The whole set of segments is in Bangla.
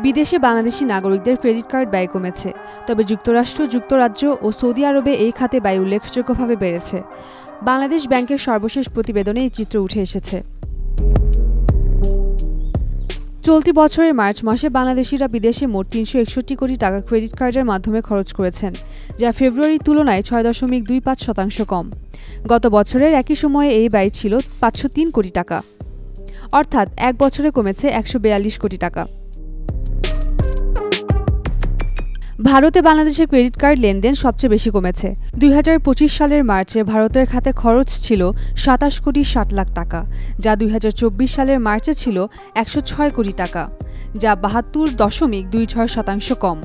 বিদেশে বাংলাদেশি নাগরিকদের ক্রেডিট কার্ড ব্যয় কমেছে, তবে যুক্তরাষ্ট্র, যুক্তরাজ্য ও সৌদি আরবে এই খাতে ব্যয় উল্লেখযোগ্যভাবে বেড়েছে। বাংলাদেশ ব্যাংকের সর্বশেষ প্রতিবেদনে এই চিত্র উঠে এসেছে। চলতি বছরের মার্চ মাসে বাংলাদেশিরা বিদেশে মোট ৩৬১ কোটি টাকা ক্রেডিট কার্ডের মাধ্যমে খরচ করেছেন, যা ফেব্রুয়ারির তুলনায় ৬.২৫% কম। গত বছরের একই সময়ে এই ব্যয় ছিল ৫০৩ কোটি টাকা, অর্থাৎ এক বছরে কমেছে ১৪২ কোটি টাকা। ভারতে বাংলাদেশের ক্রেডিট কার্ড লেনদেন সবচেয়ে বেশি কমেছে। ২০২৫ সালের মার্চে ভারতের খাতে খরচ ছিল ২৭ কোটি ৬০ লাখ টাকা, যা ২০২৪ সালের মার্চে ছিল ১০৬ কোটি টাকা, যা ৭২.26% কম।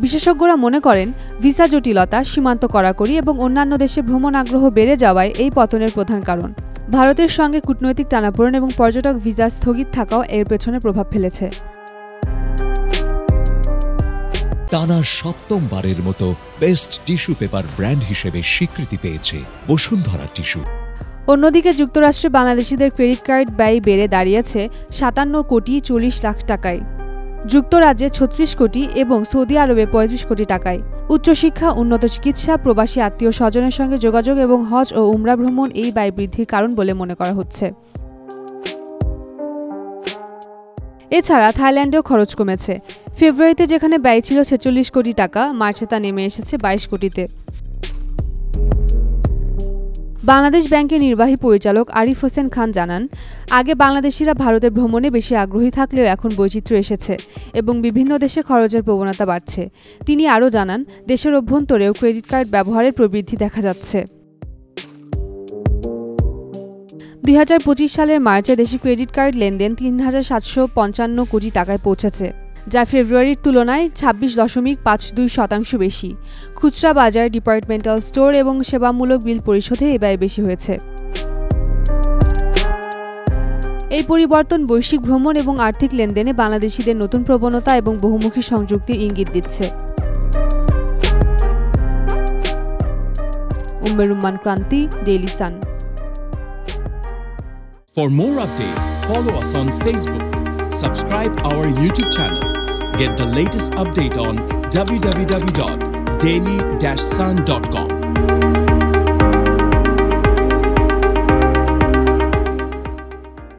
বিশেষজ্ঞরা মনে করেন, ভিসা জটিলতা, সীমান্ত কড়াকড়ি এবং অন্যান্য দেশে ভ্রমণ আগ্রহ বেড়ে যাওয়ায় এই পতনের প্রধান কারণ। ভারতের সঙ্গে কূটনৈতিক টানাপোড়েন এবং পর্যটক ভিসা স্থগিত থাকাও এর পেছনে প্রভাব ফেলেছে। টানা সপ্তমবারের মতো বেস্ট টিস্যু পেপার ব্র্যান্ড হিসেবে স্বীকৃতি পেয়েছে বসুন্ধরা টিস্যু। অন্যদিকে যুক্তরাষ্ট্রে বাংলাদেশিদের ক্রেডিট কার্ড ব্যয় বেড়ে দাঁড়িয়েছে ৫৭ কোটি ৪০ লাখ টাকায়, যুক্তরাজ্যে ৩৬ কোটি এবং সৌদি আরবে ৩৫ কোটি টাকায়। উচ্চশিক্ষা, উন্নত চিকিৎসা, প্রবাসী আত্মীয় স্বজনের সঙ্গে যোগাযোগ এবং হজ ও উমরা ভ্রমণ এই ব্যয় বৃদ্ধির কারণ বলে মনে করা হচ্ছে। এছাড়া থাইল্যান্ডেও খরচ কমেছে। ফেব্রুয়ারিতে যেখানে ব্যয় ছিল ৪৬ কোটি টাকা, মার্চে তা নেমে এসেছে ২২ কোটিতে। বাংলাদেশ ব্যাংকের নির্বাহী পরিচালক আরিফ হোসেন খান জানান, আগে বাংলাদেশিরা ভারতে ভ্রমণে বেশি আগ্রহী থাকলেও এখন বৈচিত্র্য এসেছে এবং বিভিন্ন দেশে খরচের প্রবণতা বাড়ছে। তিনি আরও জানান, দেশের অভ্যন্তরেও ক্রেডিট কার্ড ব্যবহারের প্রবৃদ্ধি দেখা যাচ্ছে। ২০২৫ সালের মার্চে দেশে ক্রেডিট কার্ড লেনদেন ৩,৭৫৫ কোটি টাকায় পৌঁছেছে, যা ফেব্রুয়ারির তুলনায় ২৬.৫২% বেশি। খুচরা বাজার, ডিপার্টমেন্টাল স্টোর এবং সেবামূলক বিল পরিশোধে এই ব্যয় বেশি হয়েছে। এই পরিবর্তন বৈশ্বিক ভ্রমণ এবং আর্থিক লেনদেনে বাংলাদেশিদের নতুন প্রবণতা এবং বহুমুখী সংযুক্তির ইঙ্গিত দিচ্ছে। Ummerumman Kranti, Daily Sun. For more updates, follow us on Facebook, subscribe our YouTube channel, get the latest update on www.daily-sun.com.